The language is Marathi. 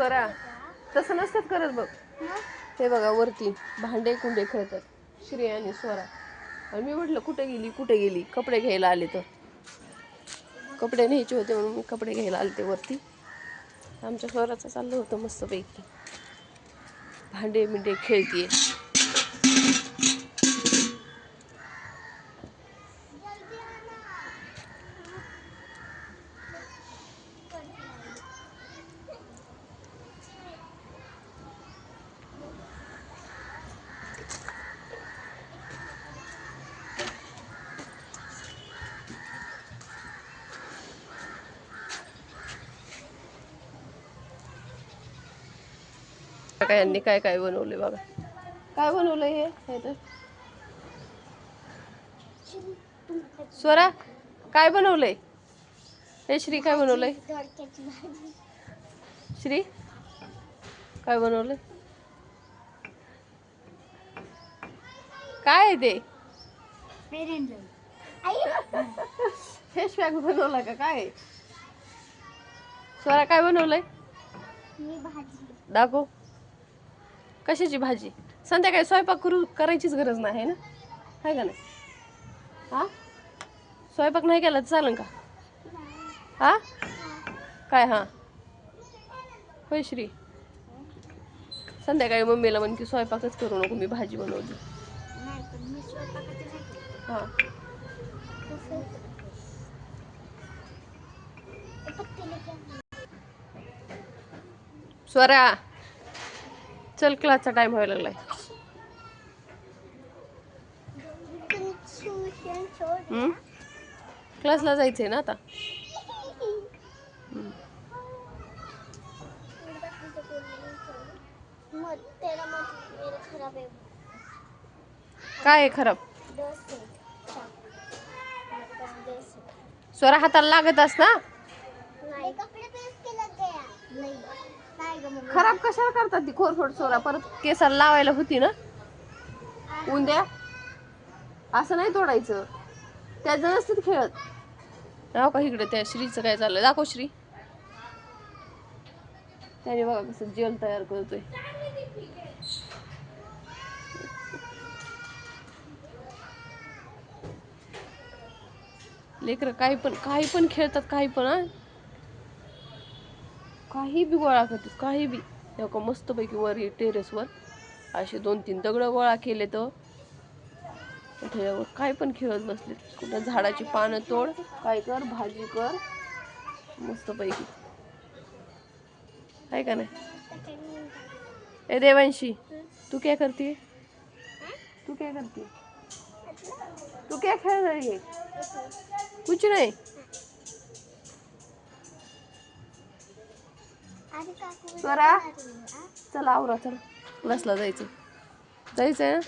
स्वरा तसं नसतात करत बघ. हे बघा वरती भांडे कुंडे खेळतात श्री आणि स्वरा. आणि मी म्हटलं कुठे गेली कपडे घ्यायला आले तर कपडे न्यायचे होते म्हणून मी कपडे घ्यायला आले ते वरती. आमच्या स्वराचं चाललं होतं मस्तपैकी भांडे बिंडे खेळतीये. यांनी काय काय बनवले बघा. काय बनवलंय हे तर स्वरा काय बनवलंय हे श्री काय बनवलंय श्री काय बनवलंय काय ते फिश बॅग बनवला का काय. स्वरा काय बनवलंय दाखव. कशाची भाजी. संध्याकाळी स्वयंपाक करायचीच गरज नाही ना आहे का नाही. हा स्वयंपाक नाही केला तर चालेल का. हा काय हा होय श्री. संध्याकाळी मम्मीला म्हण की स्वयंपाकच करू नको मी भाजी बनवली. हा स्वरा चल क्लासचा टाइम व्हायला लागलाय. क्लासला जायचंय ना आता. काय आहे खराब. स्वरा हाताला लागत अस ना. खराब कशाला करतात ती खोरफोड स्वरा परत केसाला लावायला होती ना उद्या. असं नाही तोडायचं त्याचं नसतं खेळत. नाव का इकडे त्या श्रीचं काय चाललंय दाखव श्री. त्याने बघा कसं जेल तयार करतोय. लेकर काही पण खेळतात काही पण काही बी गोळा करतात काही बी. मस्तपैकी वर टेरेसवर असे 2-3 दगड गोळा केले तर काय पण खेळत बसले. कुठं झाडाची पानं तोड काय कर भाजी कर मस्तपैकी आहे का नाही. ए देवांशी तू क्या करती तू क्या करती तू क्या खेळ रही है. कुछ नाही. स्वरा चला आवरा चला क्लासला जायचंय ना.